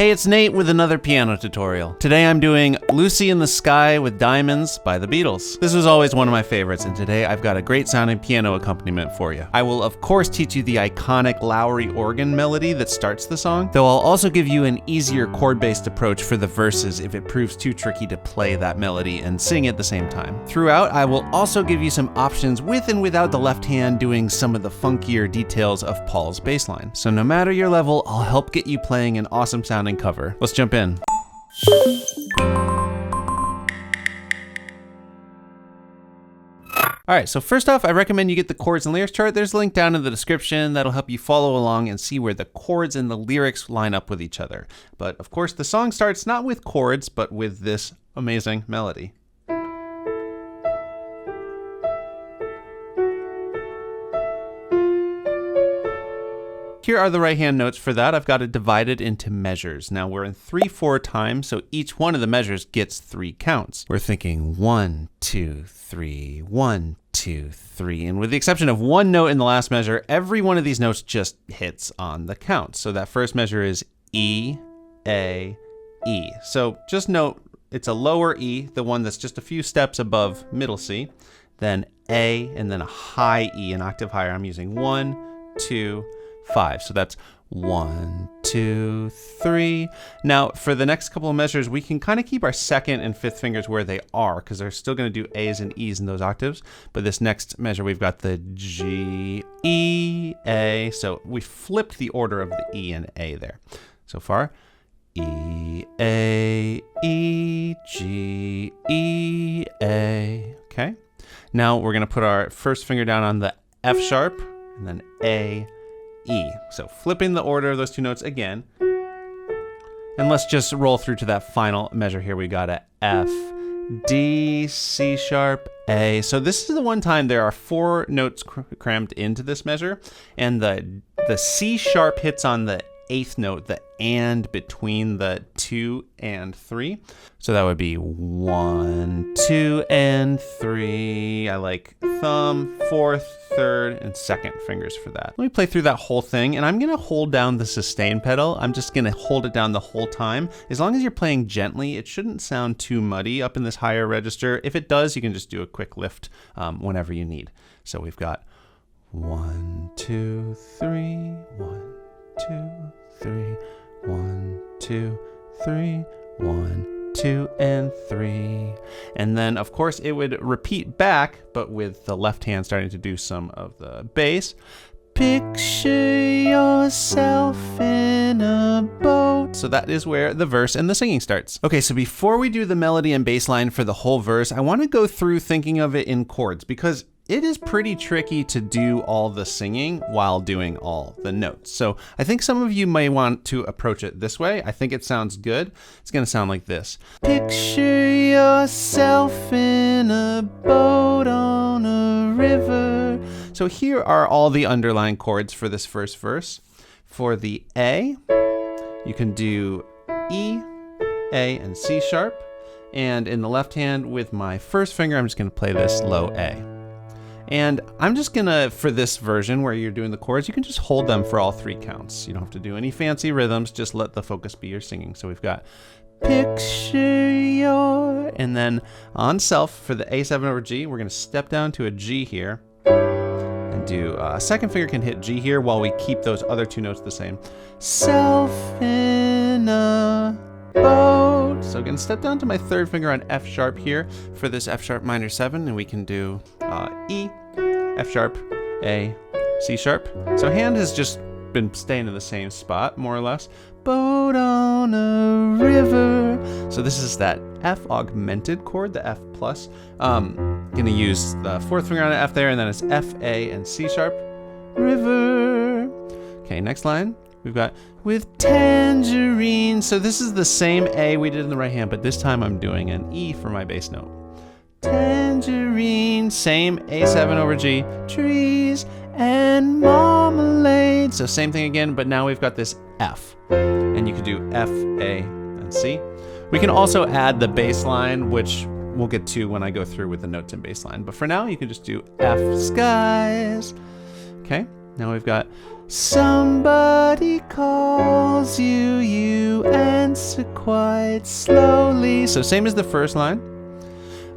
Hey, it's Nate with another piano tutorial. Today I'm doing Lucy in the Sky with Diamonds by the Beatles. This was always one of my favorites, and today I've got a great sounding piano accompaniment for you. I will of course teach you the iconic Lowry organ melody that starts the song, though I'll also give you an easier chord-based approach for the verses if it proves too tricky to play that melody and sing at the same time. Throughout, I will also give you some options with and without the left hand doing some of the funkier details of Paul's bass line. So no matter your level, I'll help get you playing an awesome sounding cover. Let's jump in. Alright, so first off, I recommend you get the chords and lyrics chart. There's a link down in the description that'll help you follow along and see where the chords and the lyrics line up with each other. But of course, the song starts not with chords, but with this amazing melody. Here are the right hand notes for that. I've got it divided into measures. Now we're in 3/4 time, so each one of the measures gets 3 counts. We're thinking 1, 2, 3, 1, 2, 3. And with the exception of one note in the last measure, every one of these notes just hits on the count. So that first measure is E, A, E. So just note it's a lower E, the one that's just a few steps above middle C, then A, and then a high E, an octave higher. I'm using 1, 2, 5. So that's 1, 2, 3. Now for the next couple of measures, we can kind of keep our second and fifth fingers where they are because they're still going to do A's and E's in those octaves. But this next measure, we've got the G, E, A. So we flipped the order of the E and A there. So far, E, A, E, G, E, A. Okay. Now we're going to put our first finger down on the F sharp and then A, E. So flipping the order of those two notes again. And let's just roll through to that final measure here. We got a F, D, C sharp, A. So this is the one time there are 4 notes crammed into this measure, and the C sharp hits on the 8th note, the and between the 2 and 3. So that would be 1, 2, and 3. I like thumb, 4th, 3rd, and 2nd fingers for that. Let me play through that whole thing, and I'm gonna hold down the sustain pedal. I'm just gonna hold it down the whole time. As long as you're playing gently, it shouldn't sound too muddy up in this higher register. If it does, you can just do a quick lift whenever you need. So we've got 1, 2, 3, 1, 2, 3, 1, 2, 3, 1, 2, and 3. And then of course it would repeat back, but with the left hand starting to do some of the bass. Picture yourself in a boat. So that is where the verse and the singing starts. Okay, so before we do the melody and bass line for the whole verse, I want to go through thinking of it in chords because it is pretty tricky to do all the singing while doing all the notes. So I think some of you may want to approach it this way. I think it sounds good. It's going to sound like this. Picture yourself in a boat on a river. So here are all the underlying chords for this first verse. For the A, you can do E, A, and C sharp. And in the left hand with my first finger, I'm just going to play this low A. And I'm just gonna, for this version where you're doing the chords, you can just hold them for all 3 counts. You don't have to do any fancy rhythms, just let the focus be your singing. So we've got picture your, and then on self for the A7 over G, we're gonna step down to a G here and do, second finger can hit G here while we keep those other 2 notes the same. Self in a boat. So again, step down to my 3rd finger on F sharp here for this F sharp minor 7, and we can do E, F sharp, A, C sharp. So hand has just been staying in the same spot, more or less. Boat on a river. So this is that F augmented chord, the F plus. Gonna use the 4th finger on an F there, and then it's F, A, and C sharp, river. Okay, next line. We've got with tangerine. So this is the same A we did in the right hand, but this time I'm doing an E for my bass note. Tangerine, same A7 over G, trees and marmalade. So same thing again, but now we've got this F. And you can do F, A, and C. We can also add the bass line, which we'll get to when I go through with the notes and bass line. But for now, you can just do F skies. Okay, now we've got Somebody calls you, you answer quite slowly. So same as the first line.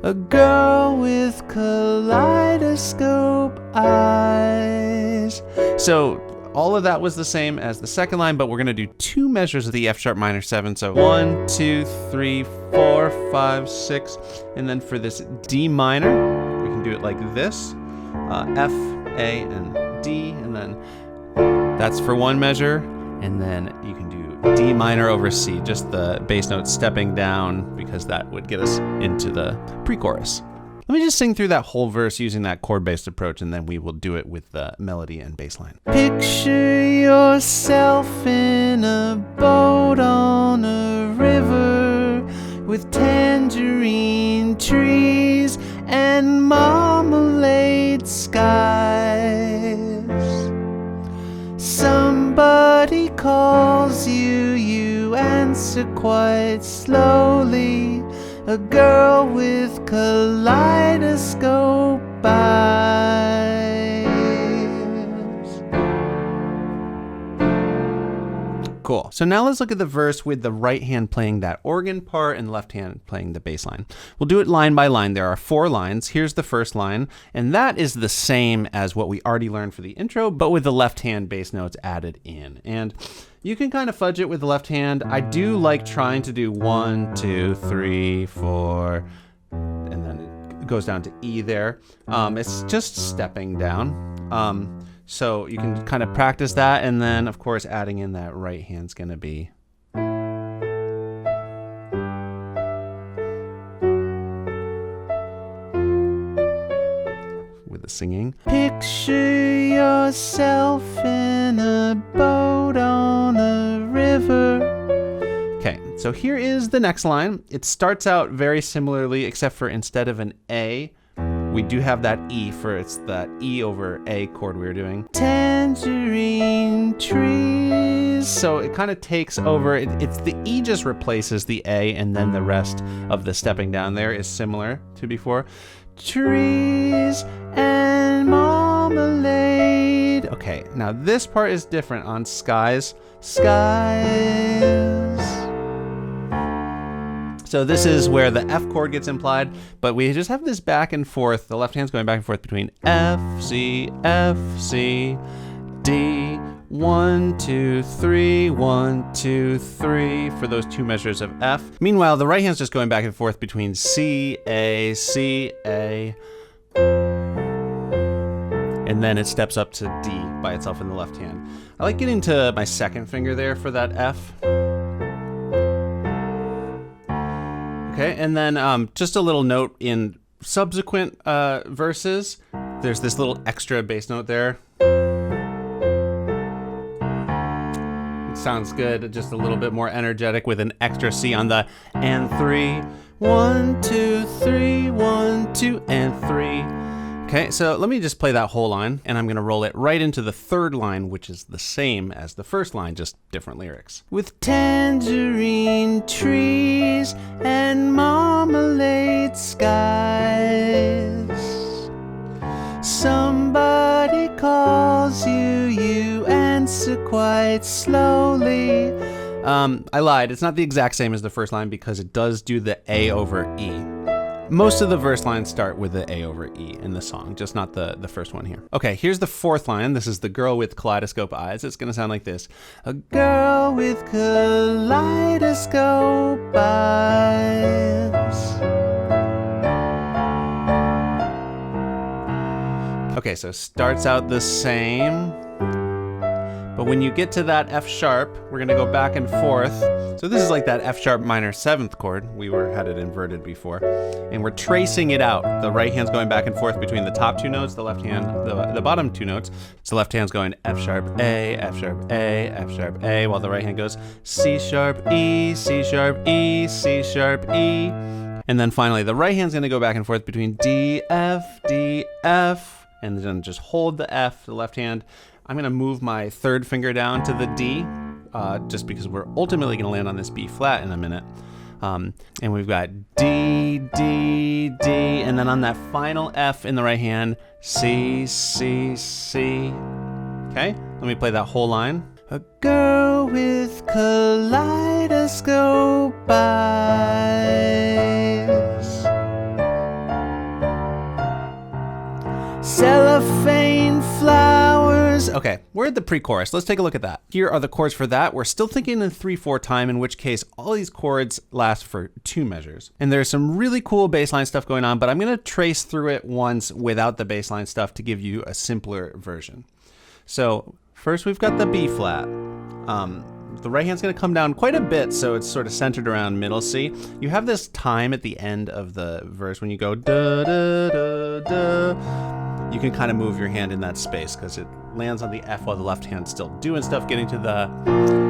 A girl with kaleidoscope eyes. So all of that was the same as the second line, but we're gonna do 2 measures of the F sharp minor 7. So 1, 2, 3, 4, 5, 6. And then for this D minor, we can do it like this. F, A, and D, and then that's for 1 measure. And then you can do D minor over C, just the bass note stepping down, because that would get us into the pre-chorus. Let me just sing through that whole verse using that chord-based approach, and then we will do it with the melody and bass line. Picture yourself in a boat on a river with tangerine trees and marmalade skies. Somebody calls you, you answer quite slowly. A girl with kaleidoscope eyes. Cool. So now let's look at the verse with the right hand playing that organ part and left hand playing the bass line. We'll do it line by line. There are 4 lines. Here's the first line, and that is the same as what we already learned for the intro, but with the left hand bass notes added in. And you can kind of fudge it with the left hand. I do like trying to do 1, 2, 3, 4, and then it goes down to E there. It's just stepping down. So you can kind of practice that, and then of course adding in that right hand's gonna be with the singing. Picture yourself in a boat on a river. Okay, so here is the next line. It starts out very similarly, except for instead of an A, we do have that E for it's that E over A chord we were doing. Tangerine trees. So it kind of takes over. It's the E just replaces the A, and then the rest of the stepping down there is similar to before. Trees and marmalade. Okay, now this part is different on skies. Skies. So this is where the F chord gets implied, but we just have this back and forth. The left hand's going back and forth between F, C, D, 1, 2, 3, 1, 2, 3 for those 2 measures of F. Meanwhile, the right hand's just going back and forth between C, A, and then it steps up to D by itself in the left hand. I like getting to my second finger there for that F. Okay, and then just a little note in subsequent verses, there's this little extra bass note there. It sounds good, just a little bit more energetic with an extra C on the and 3. 1, 2, 3, 1, 2, and 3. Okay, so let me just play that whole line, and I'm gonna roll it right into the third line, which is the same as the first line, just different lyrics. With tangerine trees and marmalade skies, somebody calls you, you answer quite slowly. I lied, it's not the exact same as the first line because it does do the A over E. Most of the verse lines start with the A over E in the song, just not the first one here. Okay, here's the fourth line. This is the girl with kaleidoscope eyes. It's gonna sound like this. A girl with kaleidoscope eyes. Okay, so starts out the same. But when you get to that F sharp, we're gonna go back and forth. So this is like that F sharp minor 7th chord. We had it inverted before. And we're tracing it out. The right hand's going back and forth between the top 2 notes, the left hand, the bottom 2 notes. So the left hand's going F sharp A, F sharp A, F sharp A, while the right hand goes C sharp E, C sharp E, C sharp E. And then finally, the right hand's gonna go back and forth between D, F, and then just hold the F, the left hand. I'm gonna move my third finger down to the D, just because we're ultimately gonna land on this B flat in a minute. And we've got D, D, D, and then on that final F in the right hand, C, C, C. Okay, let me play that whole line. A girl with kaleidoscope eyes, cellophane flowers. Okay, we're at the pre-chorus. Let's take a look at that. Here are the chords for that. We're still thinking in 3/4 time, in which case all these chords last for 2 measures. And there's some really cool bass line stuff going on, but I'm gonna trace through it once without the bass line stuff to give you a simpler version. So first we've got the B flat. The right hand's gonna come down quite a bit, so it's sort of centered around middle C. You have this time at the end of the verse when you go da da da da. You can kind of move your hand in that space because it lands on the F while the left hand's still doing stuff, getting to the.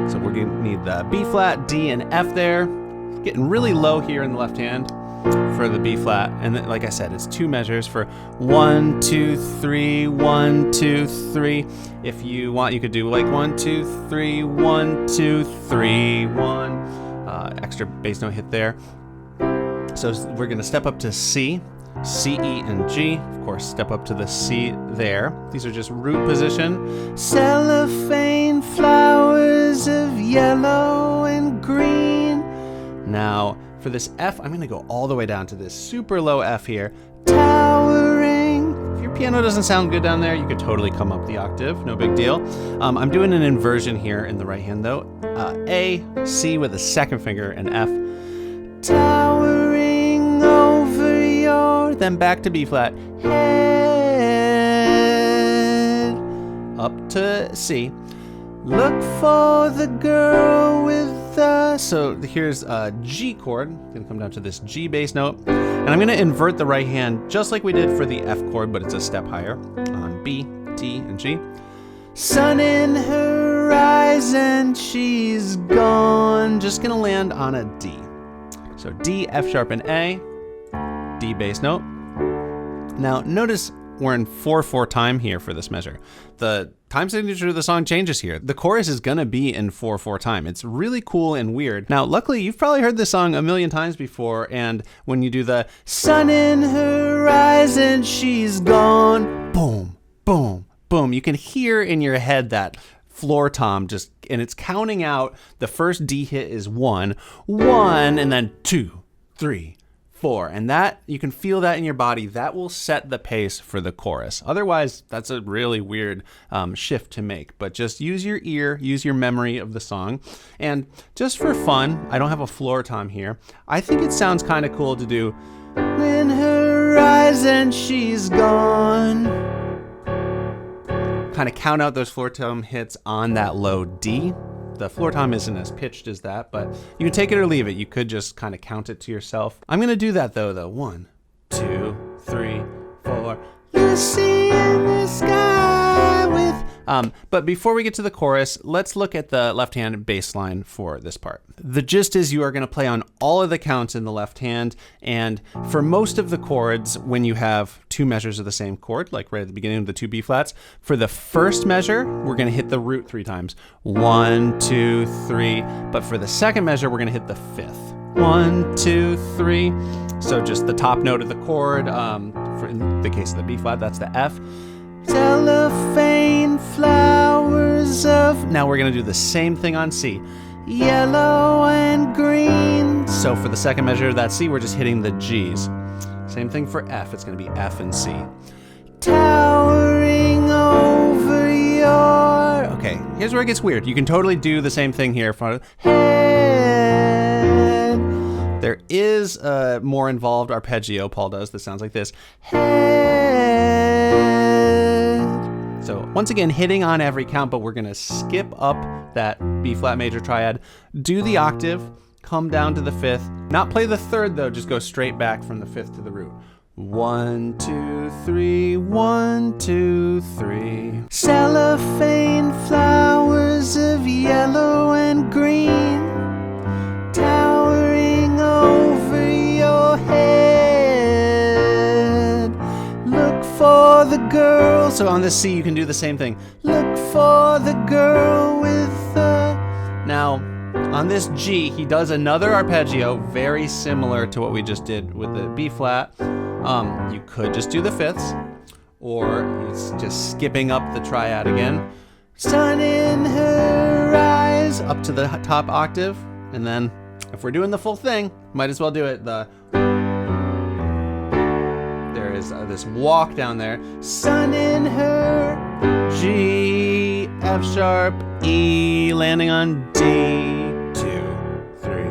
So we're gonna need the B flat, D, and F there. Getting really low here in the left hand for the B flat, and then, like I said, it's 2 measures for 1, 2, 3, 1, 2, 3. If you want, you could do like 1, 2, 3, 1, 2, 3, 1. Extra bass note hit there. So we're gonna step up to C, C, E, and G. Of course, step up to the C there. These are just root position. Cellophane flowers of yellow and green. Now, for this F, I'm gonna go all the way down to this super low F here. Towering. If your piano doesn't sound good down there, you could totally come up the octave, no big deal. I'm doing an inversion here in the right hand though. A, C with the second finger, and F. Towering over your, then back to B flat, head. Up to C. Look for the girl with the, so here's a G chord. Gonna come down to this G bass note. And I'm gonna invert the right hand just like we did for the F chord, but it's a step higher on B, T, and G. Sun in her eyes and she's gone. Just gonna land on a D. So D, F sharp, and A, D bass note. Now notice we're in 4/4 time here for this measure. The time signature of the song changes here. The chorus is gonna be in 4/4 time. It's really cool and weird. Now, luckily, you've probably heard this song a million times before, and when you do the sun in her eyes and she's gone, boom, boom, boom, you can hear in your head that floor tom just, and it's counting out. The first D hit is 1, 1, and then 2, 3, 4, and that, you can feel that in your body. That will set the pace for the chorus. Otherwise, that's a really weird shift to make, but just use your ear, use your memory of the song. And just for fun, I don't have a floor tom here. I think it sounds kind of cool to do in her eyes and she's gone. Kind of count out those floor tom hits on that low D. The floor tom isn't as pitched as that, but you can take it or leave it. You could just kind of count it to yourself. I'm gonna do that though. 1, 2, 3, 4. Lucy in the sky with. But before we get to the chorus, let's look at the left hand bass line for this part. The gist is you are gonna play on all of the counts in the left hand, and for most of the chords, when you have 2 measures of the same chord, like right at the beginning of the 2 B flats, for the first measure, we're gonna hit the root 3 times. 1, 2, 3. But for the second measure, we're gonna hit the 5th. 1, 2, 3. So just the top note of the chord, for in the case of the B flat, that's the F. Cellophane flowers of. Now we're gonna do the same thing on C. Yellow and green. So for the second measure of that C, we're just hitting the G's. Same thing for F, it's gonna be F and C. Towering over your. Okay, here's where it gets weird. You can totally do the same thing here for head. There is a more involved arpeggio Paul does that sounds like this. Head. So once again, hitting on every count, but we're gonna skip up that B flat major triad, do the octave, come down to the 5th, not play the 3rd though, just go straight back from the 5th to the root. 1, 2, 3, 1, 2, 3. Cellophane flowers of yellow and green, towering over your head. Look for the girl. So on this C, you can do the same thing. Look for the girl with the. Now, on this G, he does another arpeggio very similar to what we just did with the B flat. You could just do the 5ths, or he's just skipping up the triad again. sun in her eyes, up to the top octave. And then if we're doing the full thing, might as well do it. There is this walk down there. Sun in her, G, F sharp, E, landing on D, 2, 3,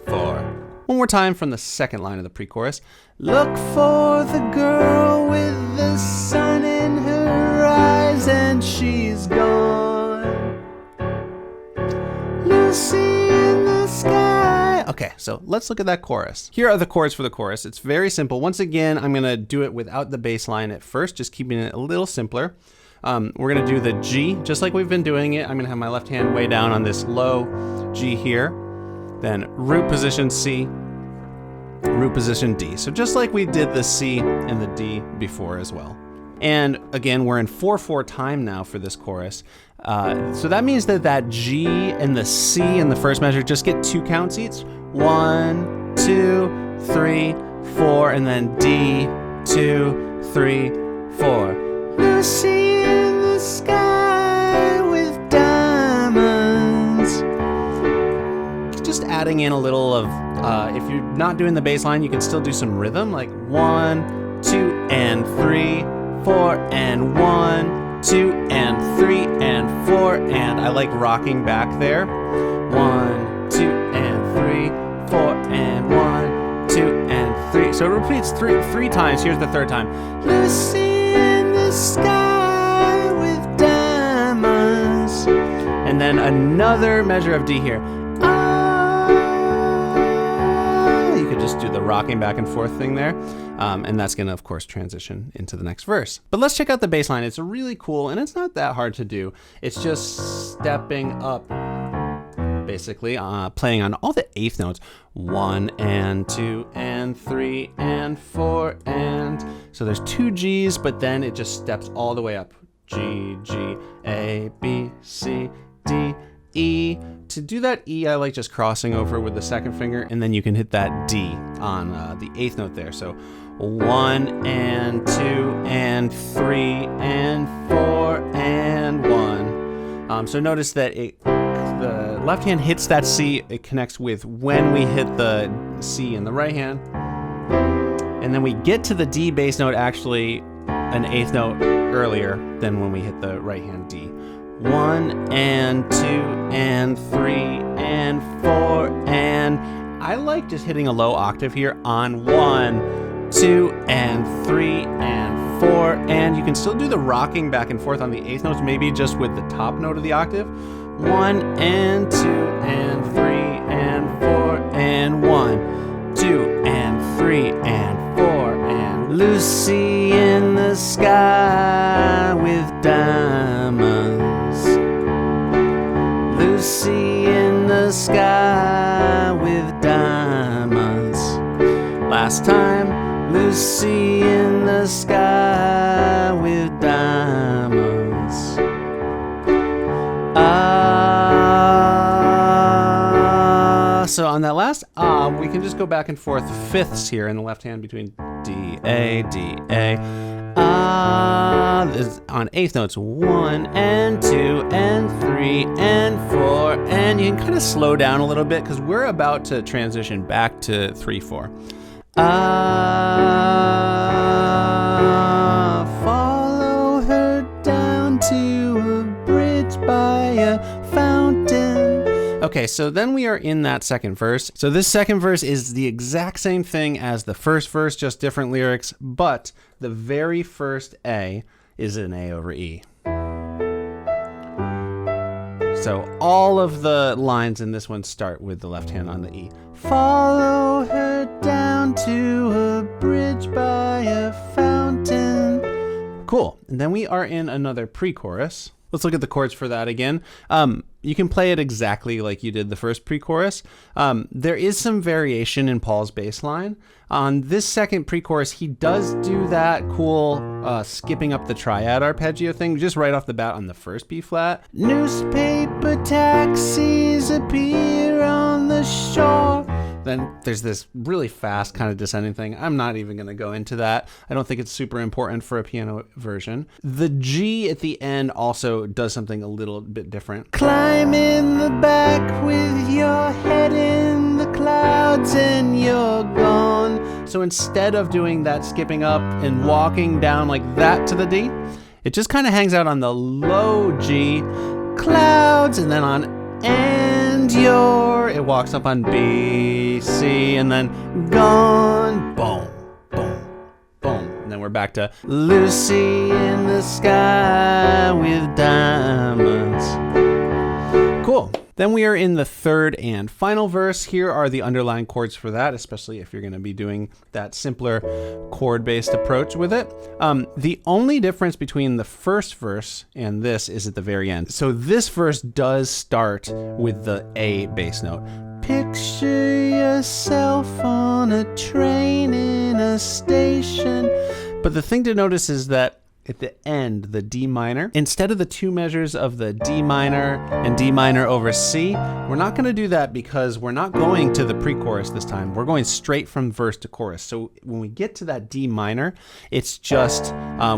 4. One more time from the second line of the pre-chorus. Look for the girl with the sun in her eyes and she's gone. Lucy in the sky. Okay, so let's look at that chorus. Here are the chords for the chorus. It's very simple. Once again, I'm gonna do it without the bass line at first, just keeping it a little simpler. We're gonna do the G, just like we've been doing it. I'm gonna have my left hand way down on this low G here, then root position C, root position D. So just like we did the C and the D before as well. And again, we're in 4/4 time now for this chorus. So that means that G and the C in the first measure just get 2 counts each. 1, 2, 3, 4, and then D, 2, 3, 4. Lucy in the sky with diamonds. Just adding in a little of, if you're not doing the bass line, you can still do some rhythm, like 1, 2, and 3, 4, and 1, 2, and 3, and 4, and I like rocking back there. 1, 2, and 3, 4, and 1, 2, and 3. So it repeats three times. Here's the third time. Lucy in the sky with diamonds. And then another measure of D here. You could just do the rocking back and forth thing there. And that's gonna, of course, transition into the next verse. But let's check out the bass line. It's really cool, and it's not that hard to do. It's just stepping up, basically, playing on all the eighth notes. 1 and 2 and 3 and 4 and... So there's 2 Gs, but then it just steps all the way up. G, G, A, B, C, D, E. To do that E, I like just crossing over with the second finger, and then you can hit that D on the eighth note there. So 1 and 2 and 3 and 4 and 1. So notice that the left hand hits that C. It connects with when we hit the C in the right hand. And then we get to the D bass note actually an eighth note earlier than when we hit the right hand D. 1 and 2 and 3 and 4 and I like just hitting a low octave here on 1, 2 and 3 and 4, and you can still do the rocking back and forth on the eighth notes, maybe just with the top note of the octave. 1 and 2 and 3 and 4 and 1, 2 and 3 and 4 and Lucy in the sky with diamonds. Lucy in the sky with diamonds. Last time, Lucy in the sky with diamonds. So on that last we can just go back and forth fifths here in the left hand between D, A, D, A. On eighth notes, 1 and 2 and 3 and 4, and you can kind of slow down a little bit because we're about to transition back to 3/4. Follow her down to a bridge by a fountain. Okay, so then we are in that second verse. So this second verse is the exact same thing as the first verse, just different lyrics, but the very first A is an A over E. So all of the lines in this one start with the left hand on the E. Follow her down to a bridge by a fountain. Cool. And then we are in another pre-chorus. Let's look at the chords for that again. You can play it exactly like you did the first pre-chorus. There is some variation in Paul's bass line. On this second pre-chorus, he does do that cool skipping up the triad arpeggio thing just right off the bat on the first B flat. Newspaper taxis appear on the shore. Then there's this really fast kind of descending thing. I'm not even going to go into that. I don't think it's super important for a piano version. The G at the end also does something a little bit different. Climb in the back with your head in the clouds and you're gone. So instead of doing that skipping up and walking down like that to the D, it just kind of hangs out on the low G, clouds, and then on and your, it walks up on B, C, and then gone, boom, boom, boom. And then we're back to Lucy in the sky with diamonds. Cool. Then we are in the third and final verse. Here are the underlying chords for that, especially if you're going to be doing that simpler chord-based approach with it. The only difference between the first verse and this is at the very end. So this verse does start with the A bass note. Picture yourself on a train in a station. But the thing to notice is that at the end, the D minor, instead of the two measures of the D minor and D minor over C, we're not going to do that because we're not going to the pre-chorus this time. We're going straight from verse to chorus. So when we get to that D minor, it's just,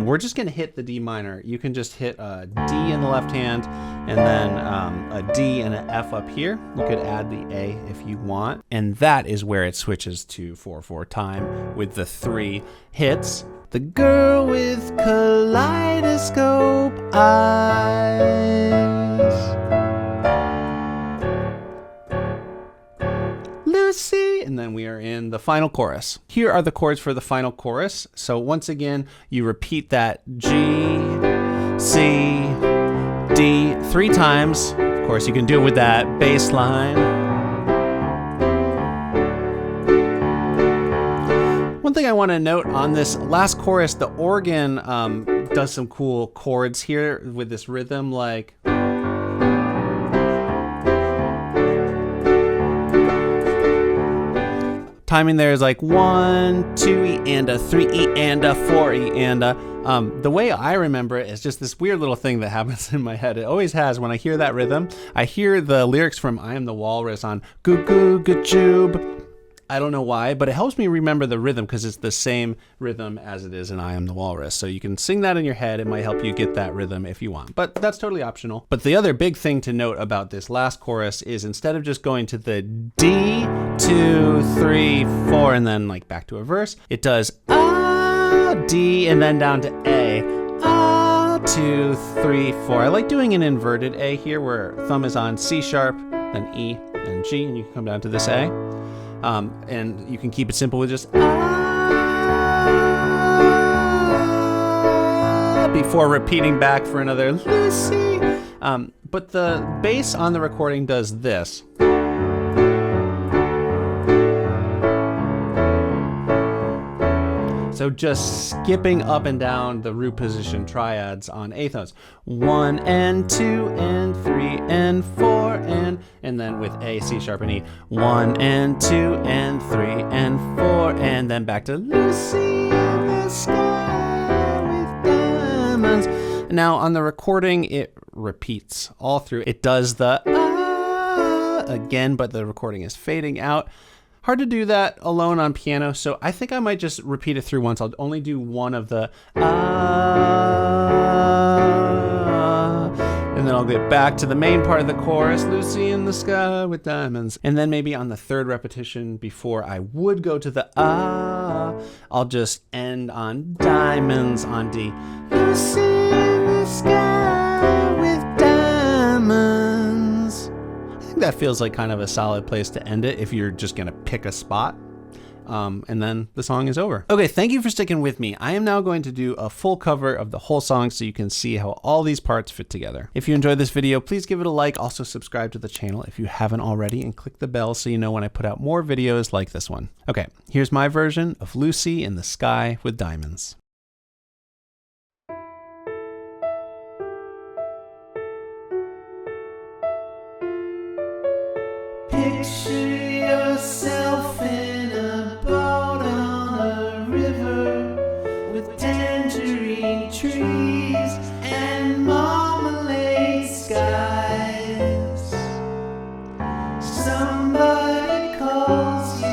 we're just going to hit the D minor. You can just hit a D in the left hand and then a D and an F up here. You could add the A if you want. And that is where it switches to 4/4 time with the 3 hits. The girl with kaleidoscope eyes. Lucy. And then we are in the final chorus. Here are the chords for the final chorus. So once again, you repeat that G, C, D 3 times. Of course, you can do it with that bass line. One thing I want to note on this last chorus, the organ does some cool chords here with this rhythm, like timing there is like 1, 2 E and a 3 E and a 4 E and a. The way I remember it is just this weird little thing that happens in my head. It always has. When I hear that rhythm, I hear the lyrics from I Am the Walrus on Goo Goo Gachoob. I don't know why, but it helps me remember the rhythm because it's the same rhythm as it is in I Am the Walrus. So you can sing that in your head. It might help you get that rhythm if you want, but that's totally optional. But the other big thing to note about this last chorus is instead of just going to the D, 2, 3, 4, and then like back to a verse, it does D, and then down to A. 2, 3, 4. I like doing an inverted A here where thumb is on C sharp, then E, and G, and you can come down to this A. And you can keep it simple with just before repeating back for another Lucy. But the bass on the recording does this. So just skipping up and down the root position triads on eighth notes. 1 and 2 and 3 and 4 and then with A, C sharp and E. 1 and 2 and 3 and 4 and then back to Lucy in the sky with diamonds. Now on the recording it repeats all through. It does the again, but the recording is fading out. Hard to do that alone on piano, so I think I might just repeat it through once. I'll only do one of the and then I'll get back to the main part of the chorus, Lucy in the sky with diamonds. And then maybe on the third repetition before I would go to the I'll just end on diamonds on D. Lucy in the sky with diamonds. That feels like kind of a solid place to end it if you're just gonna pick a spot. And then the song is over. Okay, thank you for sticking with me. I am now going to do a full cover of the whole song so you can see how all these parts fit together. If you enjoyed this video, please give it a like. Also subscribe to the channel if you haven't already and click the bell so you know when I put out more videos like this one. Okay, here's my version of Lucy in the Sky with Diamonds. Picture yourself in a boat on a river with tangerine trees and marmalade skies. Somebody calls you.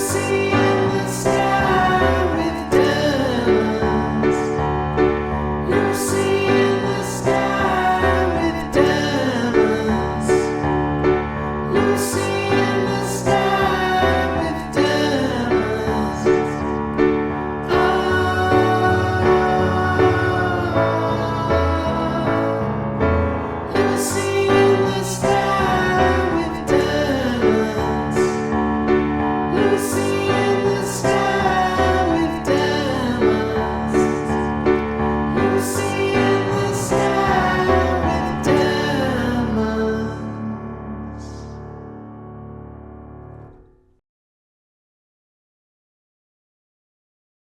see